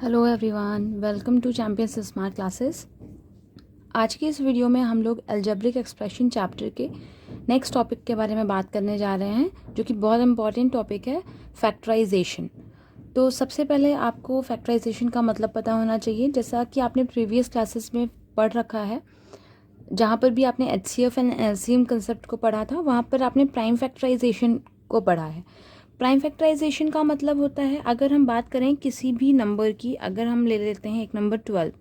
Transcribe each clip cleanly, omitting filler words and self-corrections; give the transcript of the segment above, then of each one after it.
Hello everyone, welcome to Champions Smart Classes. आज की इस वीडियो में हम लोग अलजेब्रिक एक्सप्रेशन चैप्टर के नेक्स्ट टॉपिक के बारे में बात करने जा रहे हैं, जो कि बहुत इंपॉर्टेंट टॉपिक है, फैक्टराइजेशन। तो सबसे पहले आपको फैक्टराइजेशन का मतलब पता होना चाहिए, जैसा कि आपने प्रीवियस क्लासेस में पढ़ रखा है। जहाँ पर भी आपने HCF एंड LCM कंसेप्ट को पढ़ा था, वहाँ पर आपने प्राइम फैक्टराइजेशन को पढ़ा है। प्राइम फैक्टराइजेशन का मतलब होता है, अगर हम बात करें किसी भी नंबर की, अगर हम ले लेते हैं एक नंबर 12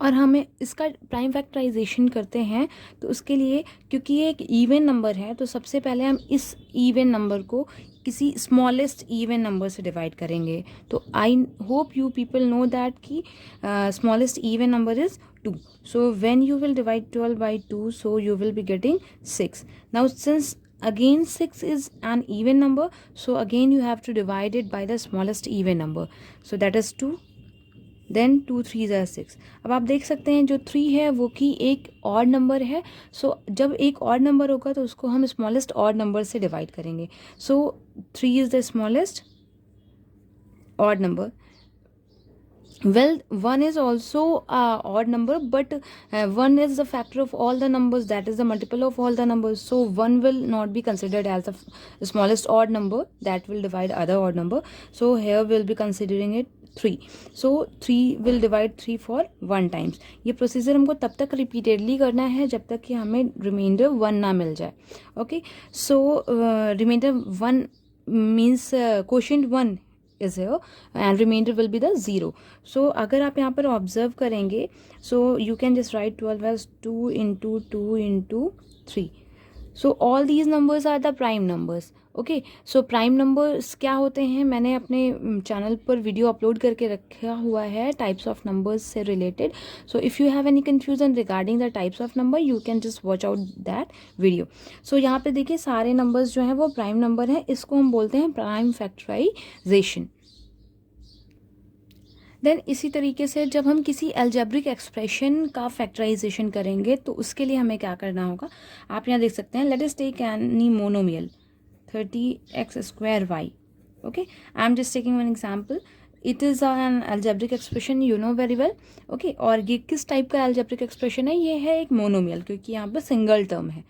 और हमें इसका प्राइम फैक्टराइजेशन करते हैं, तो उसके लिए, क्योंकि ये एक इवन नंबर है, तो सबसे पहले हम इस इवन नंबर को किसी स्मॉलेस्ट इवन नंबर से डिवाइड करेंगे। तो I hope you people know that कि smallest even number is 2. So when you will divide 12 by 2, so you will be getting 6. Now since again 6 is an even number, so again you have to divide it by the smallest even number. So that is 2. Then 2 3 are 6. अब आप देख सकते हैं जो 3 है वो कि एक ऑड नंबर है। सो जब एक ऑड नंबर होगा तो उसको हम स्मॉलेस्ट ऑड नंबर से डिवाइड करेंगे। सो 3 is the smallest odd number. Well, 1 is also odd number, but 1 is the factor of all the numbers, that is the multiple of all the numbers. So 1 will not be considered as the smallest odd number that will divide other odd number. So here we'll be considering it 3. So 3 will divide 3 for 1 times. ये procedure हमको तब तक repeatedly करना है जब तक कि हमें रिमाइंडर 1 ना मिल जाए. Okay, so reminder 1 means quotient 1 is here and remainder will be the 0. So अगर आप यहाँ पर ऑब्जर्व करेंगे, so you can just write 12 as 2 into 2 into 3. So all these numbers are the prime numbers. Okay, so prime numbers क्या होते हैं, मैंने अपने चैनल पर वीडियो अपलोड करके रखा हुआ है टाइप्स ऑफ नंबर्स से रिलेटेड. So if you have any confusion regarding the types of number, you can just watch out that video. So यहाँ पे देखिए सारे नंबर्स जो हैं वो प्राइम नंबर हैं. इसको हम बोलते हैं प्राइम फैक्टराइजेशन. देन इसी तरीके से जब हम किसी अलजेब्रिक एक्सप्रेशन का फैक्टराइजेशन करेंगे तो उसके लिए हमें क्या करना होगा, आप यहाँ देख सकते हैं. Let us take any monomial 30x²y. Okay, I am just taking one example. It is an algebraic expression, you know very well. Okay, और ये किस टाइप का अलजेब्रिक एक्सप्रेशन है, ये है एक मोनोमियल, क्योंकि यहाँ पर सिंगल टर्म है.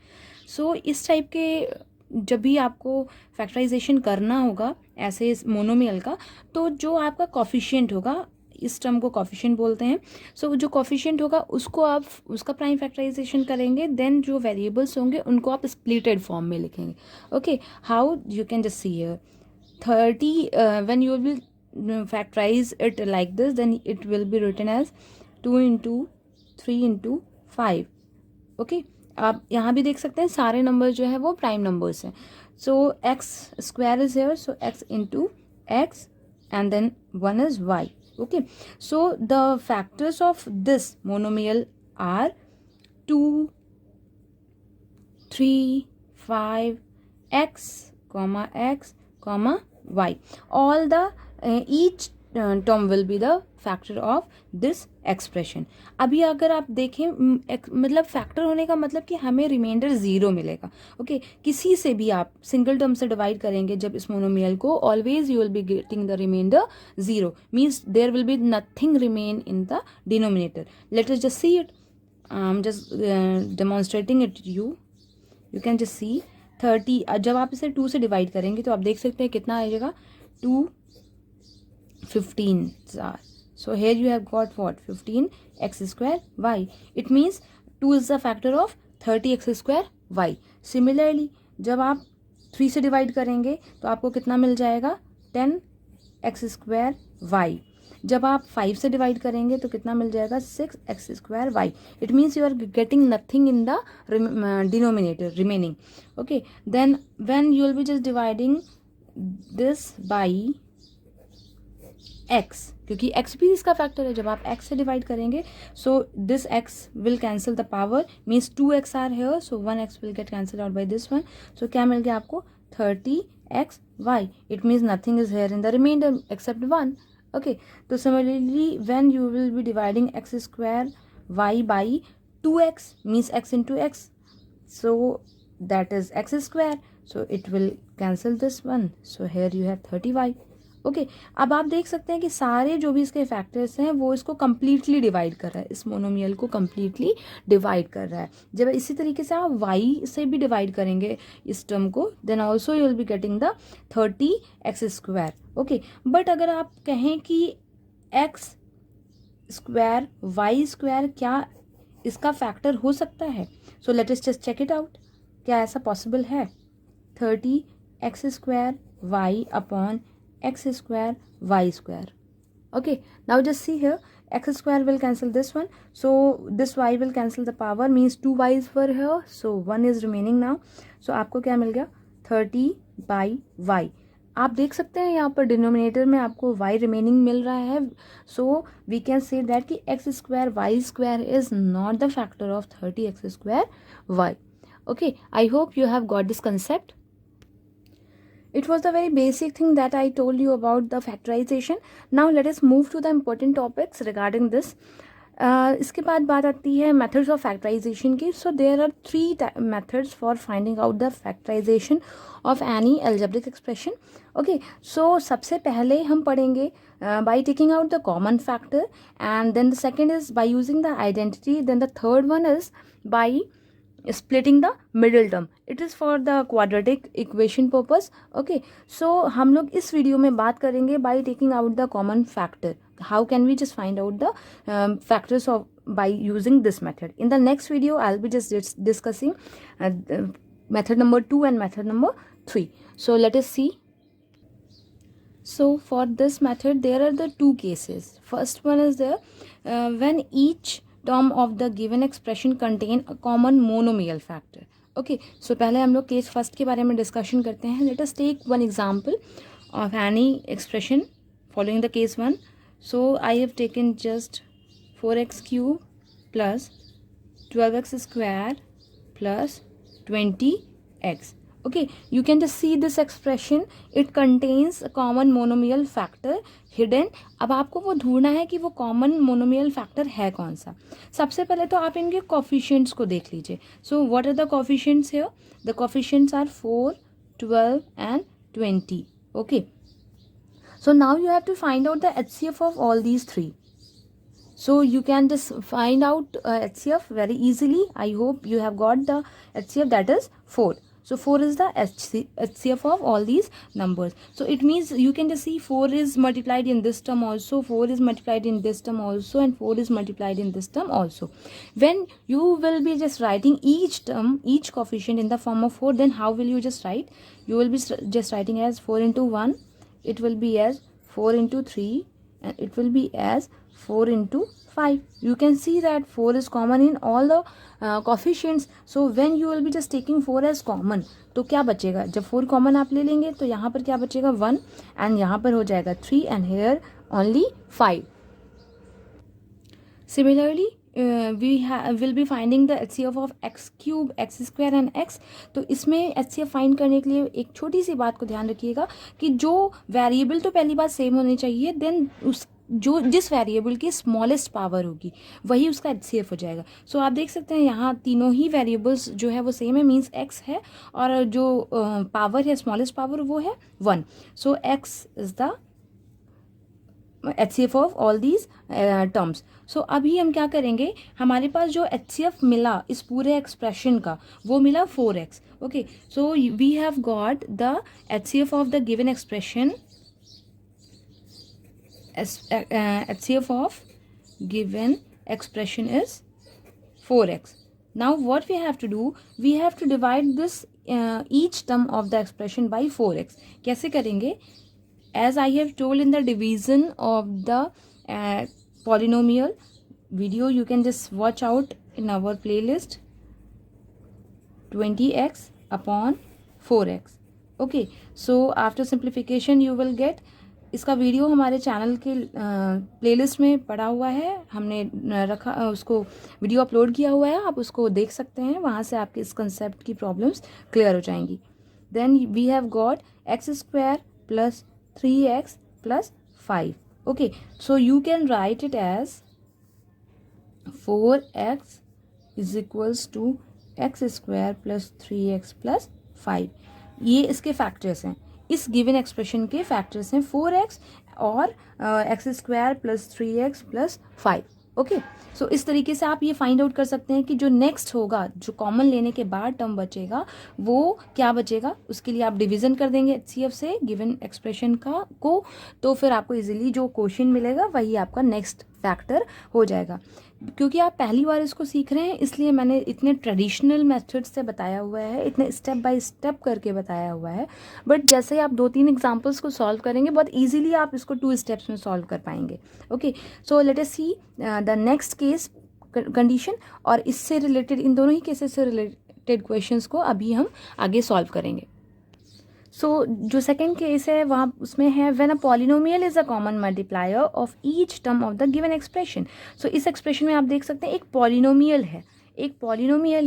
सो इस टाइप के जब भी आपको फैक्टराइजेशन करना होगा ऐसे मोनोमियल का, तो जो आपका कॉफिशिएंट होगा, इस टर्म को कॉफिशिएंट बोलते हैं. सो जो कॉफिशिएंट होगा उसको आप उसका प्राइम फैक्टराइजेशन करेंगे. देन जो वेरिएबल्स होंगे उनको आप स्प्लिटेड फॉर्म में लिखेंगे. Okay, how you can just see here 30 when you will factorise it like this, then it will be written as 2 into 3 into 5. Okay, आप यहाँ भी देख सकते हैं सारे नंबर जो है वो प्राइम नंबर्स हैं. सो x² is here, so x into x and then 1 is y. Okay, so the factors of this monomial are 2, 3, 5, x, y. All the each term will be the factor of this expression. अभी अगर आप देखें, मतलब factor होने का मतलब कि हमें रिमाइंडर 0 मिलेगा. ओके, किसी से भी आप सिंगल टर्म से डिवाइड करेंगे जब इस मोनोमियल को, always you will be getting the reminder 0. Means there will be nothing remain in the denominator. Let us just see it. I am just demonstrating it you can just see 30. जब आप इसे 2 से divide करेंगे तो आप देख सकते हैं कितना आएगा, 2 15 are. So here you have got what, 15x²y. It means 2 is the factor of 30x²y. Similarly, जब आप 3 से डिवाइड करेंगे तो आपको कितना मिल जाएगा, 10x²y. जब आप 5 से डिवाइड करेंगे तो कितना मिल जाएगा, 6x²y. It means you are getting nothing in the denominator remaining. Okay, then when you will be just dividing this by x, क्योंकि x भी इसका फैक्टर है. जब आप x से डिवाइड करेंगे, so this x will cancel the power, means 2x are here, so 1x will get cancel out by this one. So क्या मिल गया आपको, 30xy. It means nothing is here in the reminder except 1. Okay, तो similarly when you will be dividing x²y by 2x, means x into x, so that is x², so it will cancel this one. So here you have 30y. Okay अब आप देख सकते हैं कि सारे जो भी इसके फैक्टर्स हैं वो इसको कम्प्लीटली डिवाइड कर रहा है, इस मोनोमियल को कम्प्लीटली डिवाइड कर रहा है। जब इसी तरीके से आप y से भी डिवाइड करेंगे इस टर्म को, then also you will be getting the 30x²। Okay but अगर आप कहें कि x स्क्वायर y² क्या इसका फैक्टर हो सकता है, so let us just check it out, क्या ऐसा पॉसिबल है? 30x² y upon x² y². Okay, now just see here, x² will cancel this one, so this y will cancel the power, means 2 y's were here, so 1 is remaining now. So आपको क्या मिल गया? 30/y. आप देख सकते हैं यहाँ पर डिनोमिनेटर में आपको y रिमेनिंग मिल रहा है, so we can say that कि x² y² is not the factor of 30x² y. Okay, I hope you have got this concept. It was the very basic thing that I told you about the factorization. Now let us move to the important topics regarding this. इसके बाद बात आती है methods of factorization की. So there are 3 methods for finding out the factorization of any algebraic expression. Okay, so सबसे पहले हम पढ़ेंगे by taking out the common factor, and then the second is by using the identity, then the third one is by splitting the middle term. It is for the quadratic equation purpose. Okay, so हम लोग इस video में बात करेंगे by taking out the common factor. How can we just find out the factors of by using this method? In the next video I'll be just discussing method number 2 and method number 3. So let us see. So for this method there are the 2 cases. First one is there when each term of the given expression contain a common monomial factor. Okay, so पहले हम लोग case first के बारे में discussion करते हैं. Let us take one example of any expression following the case 1. So I have taken just 4x³ plus 12x² plus 20x. Okay, you can just see this expression, it contains a common monomial factor hidden. अब आपको वो ढूंढना है कि वो common monomial factor है कौन सा. सबसे पहले तो आप इनके कोफिशिएंट्स को देख लीजिए. So what are the coefficients here? The coefficients are 4, 12 and 20. Okay, so now you have to find out the HCF of all these 3. So you can just find out HCF very easily. I hope you have got the HCF, that is 4. So 4 is the HCF of all these numbers. So it means you can just see 4 is multiplied in this term also, 4 is multiplied in this term also, and 4 is multiplied in this term also. When you will be just writing each term, each coefficient in the form of 4, then how will you just write? You will be just writing as 4 into 1, it will be as 4 into 3, and it will be as 4 into 5. You can see that 4 is common in all the coefficients. So when you will be just taking 4 as common, तो क्या बचेगा? जब 4 common आप ले लेंगे तो यहाँ पर क्या बचेगा? 1, एंड यहाँ पर हो जाएगा 3, and here only 5. Similarly we will be finding the HCF of x³ x² and x. तो इसमें HCF फाइंड करने के लिए एक छोटी सी बात को ध्यान रखिएगा कि जो वेरिएबल तो पहली बात सेम होनी चाहिए, देन उस जो जिस वेरिएबल की स्मॉलेस्ट पावर होगी वही उसका HCF हो जाएगा. सो आप देख सकते हैं यहाँ तीनों ही वेरिएबल्स जो है वो सेम है, मीन्स x है, और जो पावर है स्मॉलेस्ट पावर वो है 1. So x is the HCF of all these terms. So अभी हम क्या करेंगे, हमारे पास जो HCF मिला इस पूरे एक्सप्रेशन का वो मिला 4x. Okay, so we have got the HCF of the given expression. HCF of given expression is 4x. Now what we have to do, we have to divide this each term of the expression by 4x. कैसे करेंगे? As I have told in the division of the polynomial video, you can just watch out in our playlist, 20x upon 4x. Okay, so after simplification you will get, इसका video हमारे channel के playlist में पड़ा हुआ है, हमने रखा उसको वीडियो अपलोड किया हुआ है, आप उसको देख सकते हैं, वहाँ से आपके इस कंसेप्ट की प्रॉब्लम्स क्लियर हो जाएंगी. Then we have got x² plus 3x plus 5. Okay, so you can write it as 4x is equals to x² plus 3x plus 5. ये इसके फैक्टर्स हैं. इस गिवन एक्सप्रेशन के फैक्टर्स हैं 4x और x² + 3x + 5। ओके, सो इस तरीके से आप ये फाइंड आउट कर सकते हैं कि जो नेक्स्ट होगा, जो कॉमन लेने के बाद टर्म बचेगा वो क्या बचेगा। उसके लिए आप डिवीजन कर देंगे HCF से गिवन एक्सप्रेशन को, तो फिर आपको इजीली जो क्वेश्चन मिलेगा वही आपका नेक्स्ट फैक्टर हो जाएगा। क्योंकि आप पहली बार इसको सीख रहे हैं इसलिए मैंने इतने ट्रेडिशनल मेथड से बताया हुआ है, इतने स्टेप बाय स्टेप करके बताया हुआ है। बट जैसे आप 2-3 एग्जांपल्स को सॉल्व करेंगे बहुत इजीली आप इसको 2 स्टेप्स में सॉल्व कर पाएंगे। Okay, so let us C the next case condition, और इससे रिलेटेड, इन दोनों ही केसेस से रिलेटेड क्वेश्चंस को अभी हम आगे सॉल्व करेंगे। सो जो सेकेंड केस है वहाँ उसमें है when a polynomial is a common multiplier of each term of the given expression. So इस एक्सप्रेशन में आप देख सकते हैं एक पॉलिनोमियल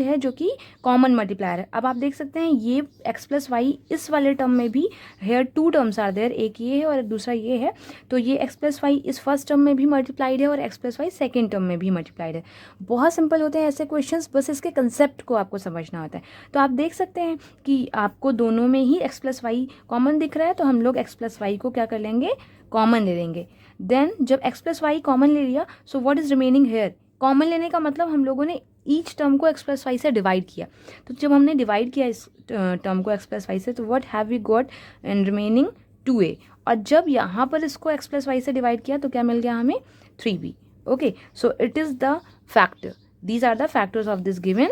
है जो कि कॉमन मल्टीप्लायर है। अब आप देख सकते हैं ये x + y इस वाले टर्म में भी हेयर 2 टर्म्स आर देयर, एक ये है और दूसरा ये है, तो ये x + y इस फर्स्ट टर्म में भी मल्टीप्लाइड है और x + y सेकेंड टर्म में भी मल्टीप्लाइड है। बहुत सिंपल होते हैं ऐसे क्वेश्चंस, बस इसके कंसेप्ट को आपको समझना होता है। तो आप देख सकते हैं कि आपको दोनों में ही x + y कॉमन दिख रहा है, तो हम लोग x + y को क्या कर लेंगे, कॉमन ले लेंगे। देन जब x + y कॉमन ले लिया, so what is remaining here, common लेने का मतलब हम लोगों ने ईच टर्म को x + y से डिवाइड किया। तो जब हमने डिवाइड किया इस टर्म को x + y से, तो what have we got in remaining 2a, और जब यहाँ पर इसको x + y से डिवाइड किया तो क्या मिल गया हमें 3b। Okay, so it is the factor, these are the factors of this given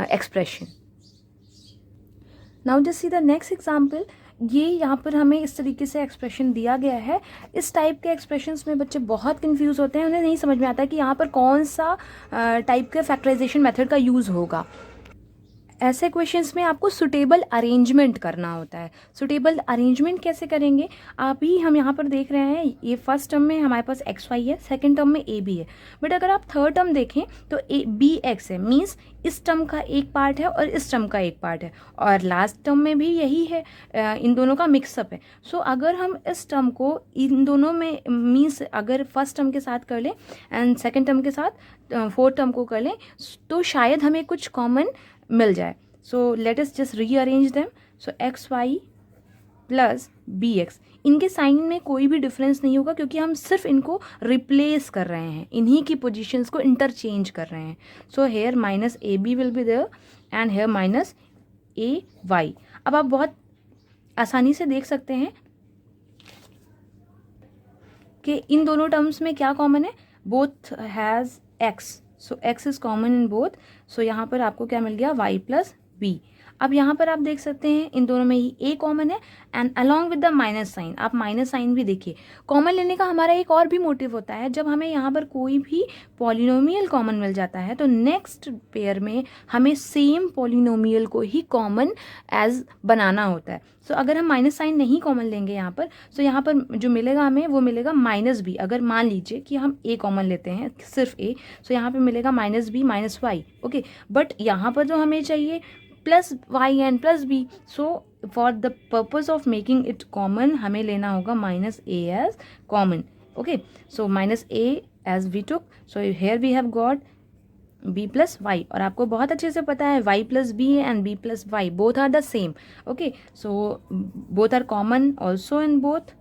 expression. Now just see the next example. ये यहाँ पर हमें इस तरीके से एक्सप्रेशन दिया गया है। इस टाइप के एक्सप्रेशंस में बच्चे बहुत कंफ्यूज होते हैं, उन्हें नहीं समझ में आता कि यहाँ पर कौन सा टाइप के फैक्टराइजेशन मेथड का यूज़ होगा। ऐसे क्वेश्चंस में आपको सुटेबल अरेंजमेंट करना होता है। सुटेबल अरेंजमेंट कैसे करेंगे, आप ही हम यहाँ पर देख रहे हैं ये फर्स्ट टर्म में हमारे पास XY है, सेकंड टर्म में AB है, बट अगर आप थर्ड टर्म देखें तो BX है, मीन्स इस टर्म का एक पार्ट है और इस टर्म का एक पार्ट है, और लास्ट टर्म में भी यही है, इन दोनों का मिक्सअप है। सो अगर हम इस टर्म को इन दोनों में, मीन्स अगर फर्स्ट टर्म के साथ कर लें एंड सेकेंड टर्म के साथ फोर्थ टर्म को कर लें, तो शायद हमें कुछ कॉमन मिल जाए। So let us just rearrange them. So XY + BX, इनके साइन में कोई भी डिफरेंस नहीं होगा क्योंकि हम सिर्फ इनको रिप्लेस कर रहे हैं, इन्हीं की पोजीशंस को इंटरचेंज कर रहे हैं। So here -AB will be there and here -AY। अब आप बहुत आसानी से देख सकते हैं कि इन दोनों टर्म्स में क्या कॉमन है, both has x, so x is common in both. So यहाँ पर आपको क्या मिल गया, y + b। अब यहाँ पर आप देख सकते हैं इन दोनों में ही a कॉमन है and along with the minus sign, आप माइनस साइन भी देखिए। कॉमन लेने का हमारा एक और भी मोटिव होता है, जब हमें यहाँ पर कोई भी पॉलिनोमियल कॉमन मिल जाता है तो नेक्स्ट पेयर में हमें सेम पॉलिनोमियल को ही कॉमन एज बनाना होता है। सो अगर हम माइनस साइन नहीं कॉमन लेंगे यहाँ पर, सो यहाँ पर जो मिलेगा हमें वो मिलेगा -b। अगर मान लीजिए कि हम a कॉमन लेते हैं, सिर्फ a, सो यहाँ पे मिलेगा -b - y। ओके, बट यहाँ पर जो हमें चाहिए +y and +b, so for the purpose of making it common हमें लेना होगा -a as common. Okay, so -a as we took, so here we have got b + y, और आपको बहुत अच्छे से पता है y + b and b + y both are the same. Okay, so both are common also in both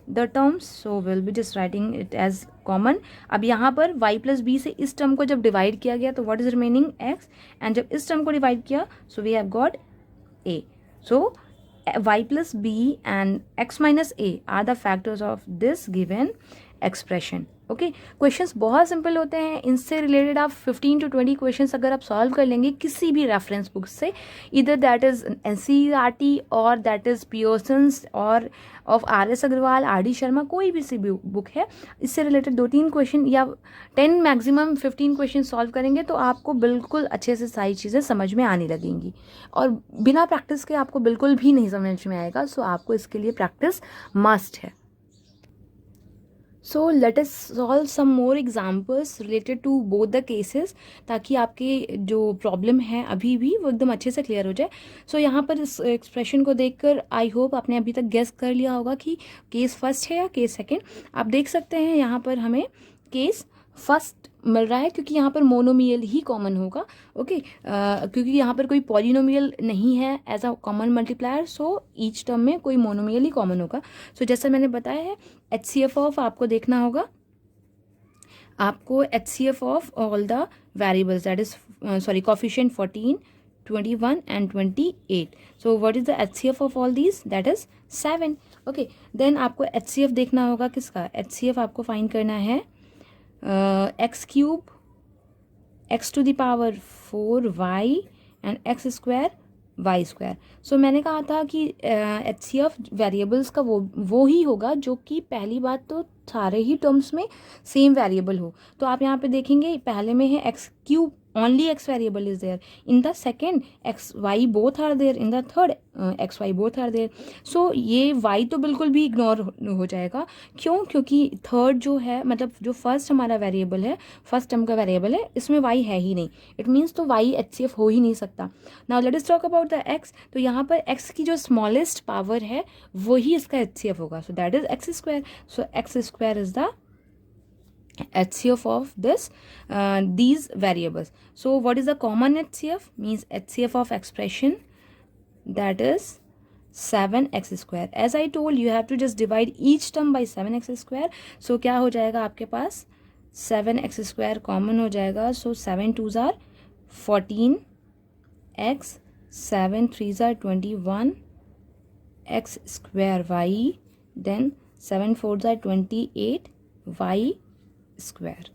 the terms, so we'll be just writing it as common. अब यहाँ पर y + b से इस टर्म को जब डिवाइड किया गया तो what is remaining, x, and जब इस टर्म को डिवाइड किया so we have got a. So y + b and x - a are the factors of this given expression. Okay, questions बहुत सिंपल होते हैं, इनसे रिलेटेड आप 15 to 20 क्वेश्चंस अगर आप सॉल्व कर लेंगे किसी भी रेफरेंस बुक से, इधर दैट इज़ NCERT और दैट इज़ पियर्सन्स और of RS Agarwal, RD Sharma, कोई भी सी बुक है, इससे रिलेटेड 2-3 क्वेश्चन या 10 मैक्सिमम 15 क्वेश्चन सॉल्व करेंगे तो आपको बिल्कुल अच्छे से सारी चीज़ें समझ में आने लगेंगी, और बिना प्रैक्टिस के आपको बिल्कुल भी नहीं समझ में आएगा। सो आपको इसके लिए प्रैक्टिस मस्ट है। So let us solve some more examples related to both the cases, ताकि आपके जो प्रॉब्लम है अभी भी वो एकदम अच्छे से क्लियर हो जाए। सो यहाँ पर इस एक्सप्रेशन को देखकर आई होप आपने अभी तक गेस कर लिया होगा कि केस फर्स्ट है या केस सेकंड। आप देख सकते हैं यहाँ पर हमें केस फर्स्ट मिल रहा है क्योंकि यहाँ पर मोनोमियल ही कॉमन होगा. ओके, क्योंकि यहाँ पर कोई पॉलिनोमियल नहीं है as a common multiplier, so each term में कोई मोनोमियल ही कॉमन होगा. सो जैसा मैंने बताया है, HCF ऑफ आपको देखना होगा, आपको HCF of all the variables, that is sorry coefficient 14, 21 and 28. So what is the HCF of all these? That is 7. Okay, then आपको HCF देखना होगा किसका? HCF आपको फाइंड करना है x cube, x to the power 4y and x square y square. So मैंने कहा था कि HCF वेरिएबल्स का वो ही होगा जो कि पहली बात तो सारे ही टर्म्स में सेम वेरिएबल हो. तो आप यहाँ पे देखेंगे पहले में है x cube, only x variable is there. In the second, x y both are there. In the third, x y both are there. So ये y तो बिल्कुल भी इग्नोर हो जाएगा. क्यों? क्योंकि थर्ड जो है, मतलब जो फर्स्ट हमारा वेरिएबल है, फर्स्ट टर्म का वेरिएबल है, इसमें y है ही नहीं. इट मीन्स तो y HCF हो ही नहीं सकता. Now let us talk about the x. तो यहाँ पर x की जो स्मॉलेस्ट पावर है वही इसका HCF होगा. So that is x square. So x square is the HCF of this these variables. So what is the common HCF? Means HCF of expression, that is 7x square. As I told, you have to just divide each term by 7x square. So क्या हो जाएगा आपके पास? 7x square common हो जाएगा. So 7 2s are 14x, 7 3s are 21 x square y, then 7 4s are 28 y square.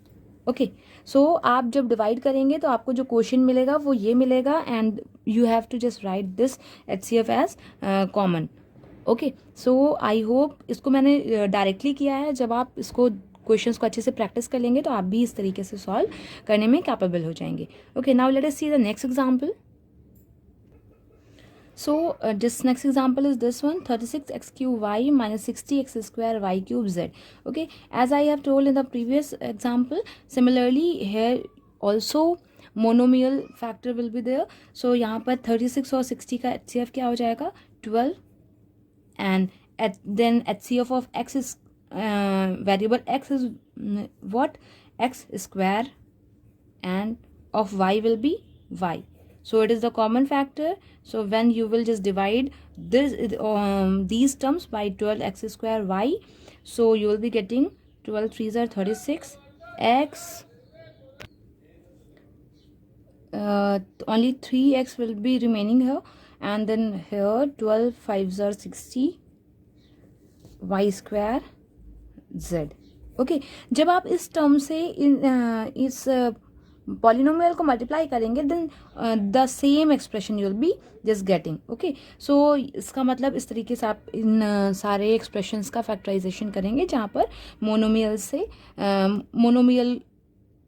Okay, so आप जब divide करेंगे तो आपको जो क्वेश्चन मिलेगा वो ये मिलेगा, and you have to just write this HCF as common. Okay, so I hope इसको मैंने डायरेक्टली किया है. जब आप इसको क्वेश्चंस को अच्छे से प्रैक्टिस कर लेंगे तो आप भी इस तरीके से सॉल्व करने में कैपेबल हो जाएंगे. Okay, now let us C the next example. So this next example is this one, 36x cube y minus 60x square y cube z. Okay, as I have told in the previous example, similarly here also monomial factor will be there. So यहाँ पर 36 और 60 का HCF क्या हो जाएगा? 12, and then HCF of x is variable x is what? X square, and of y will be y. So it is the common factor. So when you will just divide this these terms by 12x square y, so you will be getting 12 3s are 36 x, only 3x will be remaining here, and then here 12 5s are 60 y square z. Okay, जब आप इस term से इस polynomial को multiply करेंगे then the same expression you will be just getting. Okay, so इसका मतलब इस तरीके से आप इन सारे एक्सप्रेशंस का फैक्टराइजेशन करेंगे जहाँ पर मोनोमियल से मोनोमियल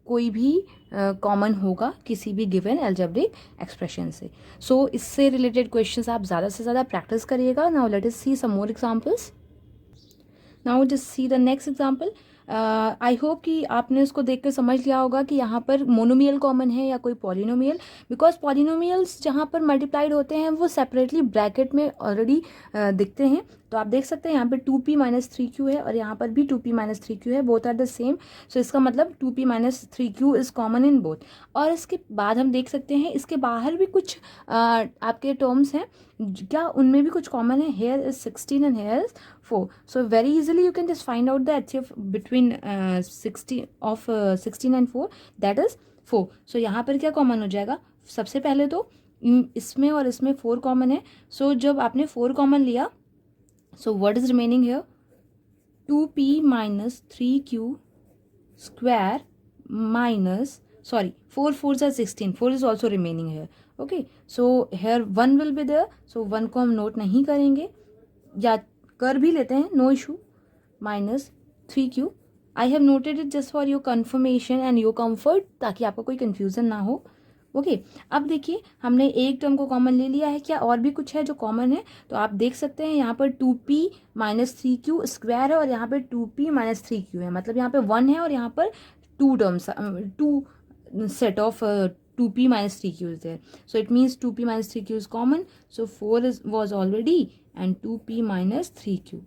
कोई भी कॉमन होगा किसी भी गिवन एल्जेब्रिक एक्सप्रेशन से. सो इससे रिलेटेड क्वेश्चंस आप ज़्यादा से ज़्यादा प्रैक्टिस करिएगा. Now let us see some more examples. Now just see the next example. I hope कि आपने इसको देख कर समझ लिया होगा कि यहाँ पर मोनोमियल कॉमन है या कोई पॉलिनोमियल, बिकॉज पॉलिनोमियल्स जहाँ पर मल्टीप्लाइड होते हैं वो सेपरेटली ब्रैकेट में ऑलरेडी दिखते हैं. तो आप देख सकते हैं यहाँ पे 2p माइनस 3q है और यहाँ पर भी 2p माइनस 3q है, बोथ आर द सेम. सो इसका मतलब 2p minus 3q is common in both. और इसके बाद हम देख सकते हैं इसके बाहर भी कुछ आपके टर्म्स हैं, क्या उनमें भी कुछ कॉमन है. Here is 16 and here is 4. So very easily you can just find out the HCF between 16 and 4, that is 4. सो यहाँ पर क्या कॉमन हो जाएगा? सबसे पहले तो इसमें और इसमें 4 कॉमन है. सो जब आपने 4 कॉमन लिया, so what is remaining here? 2p minus 3q square minus, sorry, 4 4s are 16, 4 is also remaining here. Okay, so here 1 will be there, so 1 को हम नोट नहीं करेंगे या कर भी लेते हैं, no issue. Minus 3q, I have noted it just for your confirmation and your comfort, ताकि आपको कोई confusion ना हो. ओके, अब देखिए हमने एक टर्म को कॉमन ले लिया है, क्या और भी कुछ है जो कॉमन है? तो आप देख सकते हैं यहाँ पर 2p माइनस 3q स्क्वायर है और यहाँ पर 2p माइनस 3q है, मतलब यहाँ पे 1 है और यहाँ पर 2 terms 2 set of 2p minus 3q is there. So it means 2p minus 3q is common. So 4 was already and 2p minus 3q.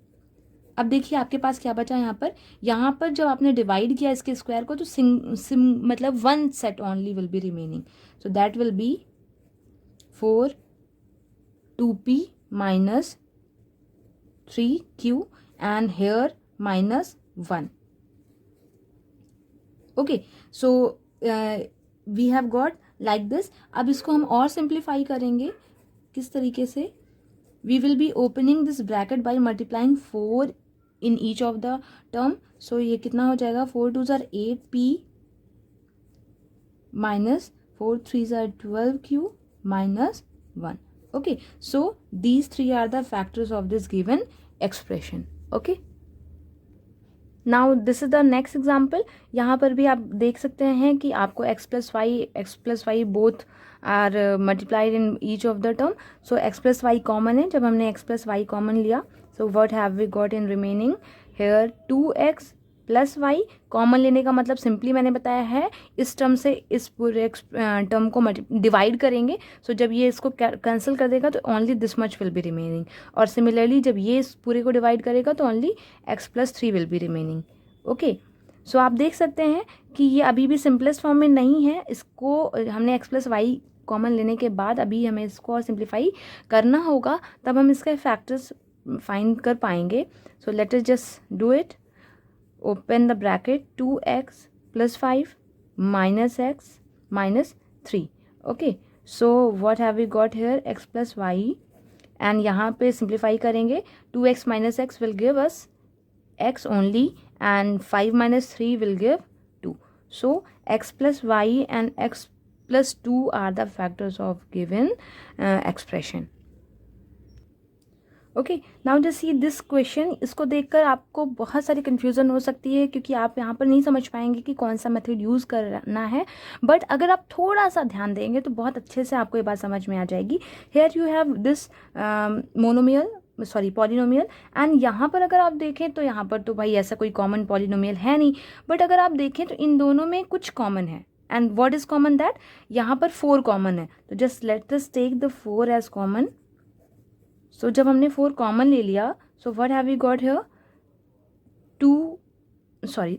अब देखिए आपके पास क्या बचा यहाँ पर जब आपने डिवाइड किया इसके स्क्वायर को तो मतलब 1 set only will be remaining, so that will be 4 2p minus 3q and here minus 1. Okay, so we have got like this. अब इसको हम और सिंप्लीफाई करेंगे किस तरीके से, we will be opening this bracket by multiplying 4 in each of the term. So ये कितना हो जाएगा, 4 2s are 8p minus 4 3s are 12q minus 1. Okay, so these three are the factors of this given expression. Okay, now this is the next example. यहाँ पर भी आप देख सकते हैं कि आपको x plus y both are multiplied in each of the term. So x plus y common है, जब हमने x plus y common लिया, so what have we got in remaining here, 2x plus y common लेने का मतलब simply मैंने बताया है इस टर्म से इस पूरे टर्म को डिवाइड करेंगे, सो जब ये इसको कैंसिल कर देगा तो only this much will be remaining, और सिमिलरली जब ये इस पूरे को डिवाइड करेगा तो only x plus 3 will be remaining. Okay, so आप देख सकते हैं कि ये अभी भी सिंपलेस्ट फॉर्म में नहीं है, इसको हमने x प्लस वाई कॉमन लेने के बाद अभी हमें इसको और सिंप्लीफाई करना होगा, तब हम इसके फैक्टर्स फाइंड कर पाएंगे. सो let us just do it. Open the bracket, 2x plus 5 minus x minus 3. Okay, so what have we got here, x plus y, and यहाँ पे simplify करेंगे, 2x minus x will give us x only and 5 minus 3 will give 2. So x plus y and x plus 2 are the factors of given expression. Okay, now just see this question. इसको देखकर आपको बहुत सारी confusion हो सकती है क्योंकि आप यहाँ पर नहीं समझ पाएंगे कि कौन सा मेथड यूज़ करना है, बट अगर आप थोड़ा सा ध्यान देंगे तो बहुत अच्छे से आपको ये बात समझ में आ जाएगी. Here you have this polynomial, and यहाँ पर अगर आप देखें तो यहाँ पर तो भाई ऐसा कोई कॉमन पॉलिनोमियल है नहीं, बट अगर आप देखें तो इन दोनों में कुछ कॉमन है. And what is common, that यहाँ पर 4 कॉमन है, तो just let us take the 4 as common. So जब हमने 4 कॉमन ले लिया, so what have we got here,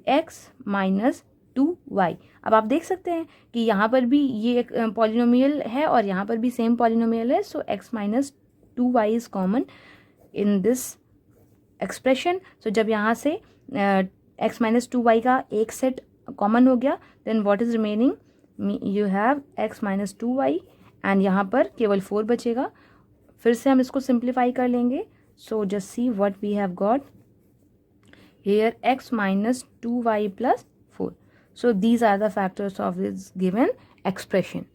x minus 2y. अब आप देख सकते हैं कि यहाँ पर भी ये एक पॉलिनोमियल है और यहाँ पर भी सेम पॉलिनोमियल है, so x minus 2y is common in this expression. So जब यहाँ से x माइनस 2y का एक सेट कॉमन हो गया, then what is remaining, you have x minus 2y and यहाँ पर केवल 4 बचेगा. फिर से हम इसको सिंप्लीफाई कर लेंगे. So just see what we have got here, x minus 2y plus 4. So these are the factors of this given expression.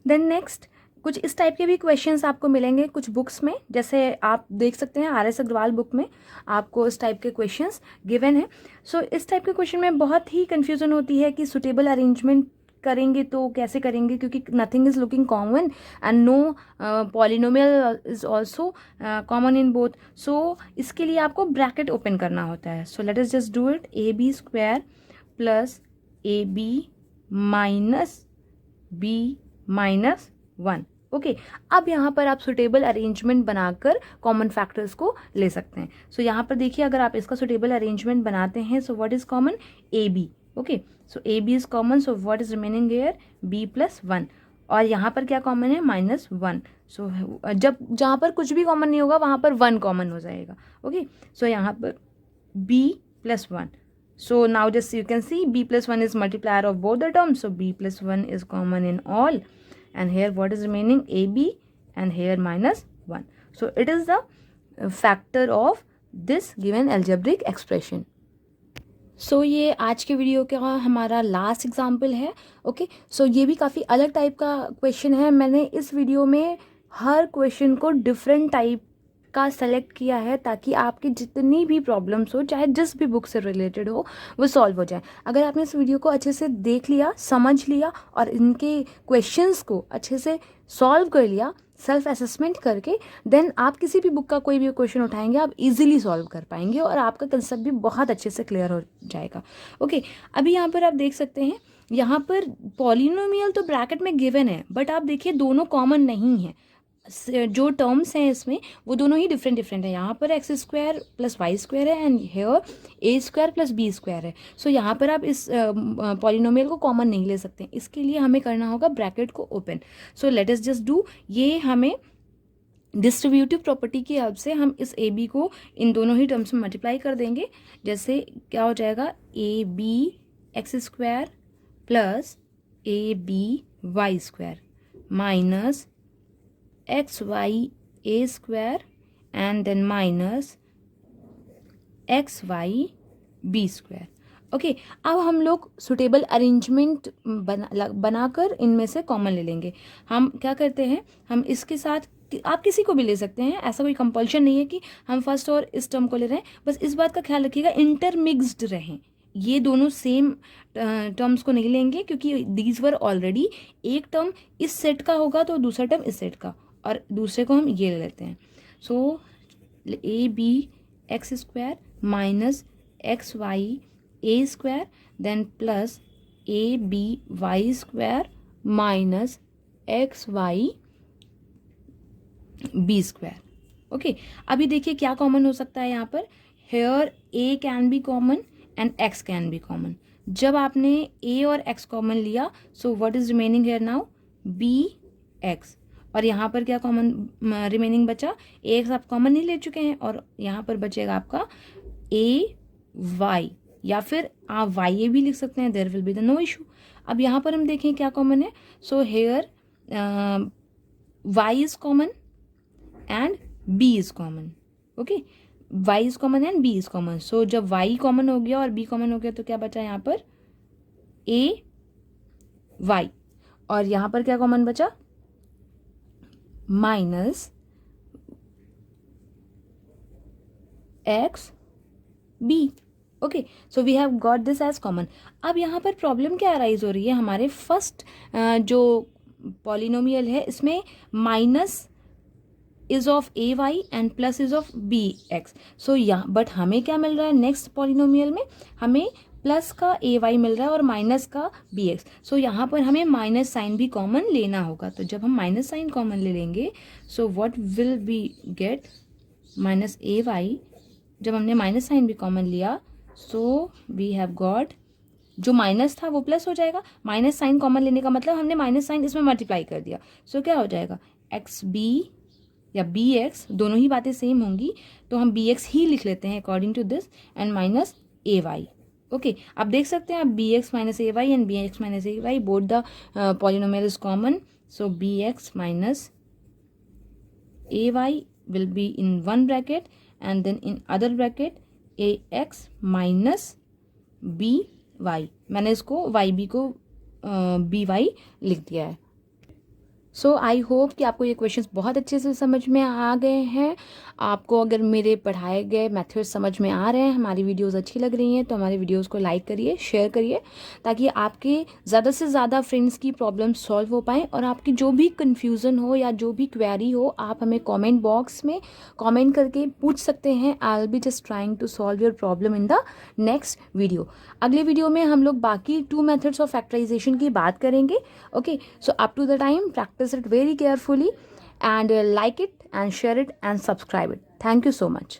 Then next कुछ इस टाइप के भी क्वेश्चंस आपको मिलेंगे कुछ बुक्स में, जैसे आप देख सकते हैं RS अग्रवाल बुक में आपको इस टाइप के क्वेश्चंस गिवन है. सो इस टाइप के क्वेश्चन में बहुत ही कन्फ्यूजन होती है कि सुटेबल अरेंजमेंट करेंगे तो कैसे करेंगे, क्योंकि nothing is looking common and no polynomial is also common in both. So इसके लिए आपको ब्रैकेट ओपन करना होता है. So let us just do it. AB square plus AB minus B minus 1. Okay, अब यहाँ पर आप सुटेबल अरेंजमेंट बनाकर कॉमन फैक्टर्स को ले सकते हैं. सो यहाँ पर देखिए अगर आप इसका सुटेबल अरेंजमेंट बनाते हैं, सो what is common, AB. Okay, so AB is common, so what is remaining here, B plus 1. और यहाँ पर क्या कॉमन है, माइनस 1. सो जब जहाँ पर कुछ भी कॉमन नहीं होगा वहाँ पर 1 कॉमन हो जाएगा. ओके, सो यहाँ पर B plus 1. So now just you can see B plus 1 is multiplier of both the terms, so B plus 1 is common in all. And here what is remaining, AB, and here minus 1. So it is the factor of this given algebraic expression. So ये आज के video का हमारा last example है. Okay, सो ये भी काफ़ी अलग टाइप का क्वेश्चन है. मैंने इस वीडियो में हर क्वेश्चन को डिफरेंट टाइप का सेलेक्ट किया है ताकि आपकी जितनी भी प्रॉब्लम्स हो, चाहे जिस भी बुक से रिलेटेड हो, वो सॉल्व हो जाए. अगर आपने इस वीडियो को अच्छे से देख लिया, समझ लिया और इनके क्वेश्चंस को अच्छे से सॉल्व कर लिया सेल्फ असेसमेंट करके, देन आप किसी भी बुक का कोई भी क्वेश्चन उठाएंगे आप इजीली सॉल्व कर पाएंगे और आपका कंसेप्ट भी बहुत अच्छे से क्लियर हो जाएगा. ओके, अभी यहाँ पर आप देख सकते हैं, यहाँ पर पॉलिनोमियल तो ब्रैकेट में गिवन है, बट आप देखिए दोनों कॉमन नहीं है. जो टर्म्स हैं इसमें वो दोनों ही डिफरेंट डिफरेंट है। यहाँ पर x square plus y square है and here a square plus b square है। सो यहाँ पर आप इस पॉलिनोमियल को कॉमन नहीं ले सकते, इसके लिए हमें करना होगा ब्रैकेट को open. So let us just do, ये हमें डिस्ट्रीब्यूटिव प्रॉपर्टी की हेल्प से हम इस ए बी को इन दोनों ही टर्म्स में मल्टीप्लाई कर देंगे। जैसे क्या हो जाएगा, a b x square plus a b y square minus x y a square and then minus x y b square. Okay, अब हम लोग सुटेबल अरेंजमेंट बनाकर इनमें से कॉमन ले लेंगे। हम क्या करते हैं, हम इसके साथ, आप किसी को भी ले सकते हैं, ऐसा कोई कंपल्शन नहीं है कि हम फर्स्ट और इस टर्म को ले रहे हैं। बस इस बात का ख्याल रखिएगा इंटरमिक्स्ड रहें, ये दोनों सेम टर्म्स को नहीं लेंगे, क्योंकि दीज वर ऑलरेडी, एक टर्म इस सेट का होगा तो दूसरा टर्म इस सेट का, और दूसरे को हम ये ले लेते हैं। So a b x square minus x y a square then plus a b y square minus x y b square. Okay, अभी देखिए क्या कॉमन हो सकता है यहाँ पर, here a can be common and x can be common. जब आपने ए और एक्स कॉमन लिया, so what is remaining here now, b x. और यहाँ पर क्या कॉमन रिमेनिंग बचा, ए एक्स आप कॉमन नहीं ले चुके हैं, और यहाँ पर बचेगा आपका ए वाई, या फिर आप वाई ए भी लिख सकते हैं, there will be the no issue. अब यहाँ पर हम देखें क्या कॉमन है, so here y is common and b is common. Okay, y is common and b is common. So जब y कॉमन हो गया और b कॉमन हो गया तो क्या बचा यहाँ पर, a y, और यहाँ पर क्या कॉमन बचा, minus x b. Okay, so we have got this as common. अब यहाँ पर प्रॉब्लम क्या अराइज हो रही है, हमारे फर्स्ट जो पॉलिनोमियल है इसमें minus is of a y and plus is of b x. So यहाँ बट हमें क्या मिल रहा है, नेक्स्ट पॉलिनोमियल में हमें प्लस का ए वाई मिल रहा है और माइनस का बी एक्स। सो यहाँ पर हमें माइनस साइन भी कॉमन लेना होगा। तो जब हम माइनस साइन कॉमन ले लेंगे, so what will be get, minus a y, जब हमने माइनस साइन भी कॉमन लिया, सो वी हैव गॉट, जो माइनस था वो प्लस हो जाएगा। माइनस साइन कॉमन लेने का मतलब हमने माइनस साइन इसमें मल्टीप्लाई कर दिया। सो क्या हो जाएगा, एक्स बी या बी एक्स, दोनों ही बातें सेम होंगी तो हम बी एक्स ही लिख लेते हैं according to this, and minus a y. ओके, आप देख सकते हैं, आप b x minus a y and b x minus a y both the polynomial is common. So b x minus a y will be in one bracket and then in other bracket a x minus b y. मैंने इसको y b को b y लिख दिया है। सो I hope कि आपको ये questions बहुत अच्छे से समझ में आ गए हैं। आपको अगर मेरे पढ़ाए गए मेथड्स समझ में आ रहे हैं, हमारी वीडियोस अच्छी लग रही हैं, तो हमारे वीडियोस को लाइक करिए, शेयर करिए, ताकि आपके ज़्यादा से ज़्यादा फ्रेंड्स की प्रॉब्लम सॉल्व हो पाएँ। और आपकी जो भी कन्फ्यूज़न हो या जो भी क्वेरी हो, आप हमें कॉमेंट बॉक्स में कॉमेंट करके पूछ सकते हैं। I will be just trying to solve your problem in the next video. अगले वीडियो में हम लोग बाकी 2 मेथड्स ऑफ फैक्टराइजेशन की बात करेंगे। Okay, so up to the time practice it very carefully and like it and share it and subscribe it. Thank you so much.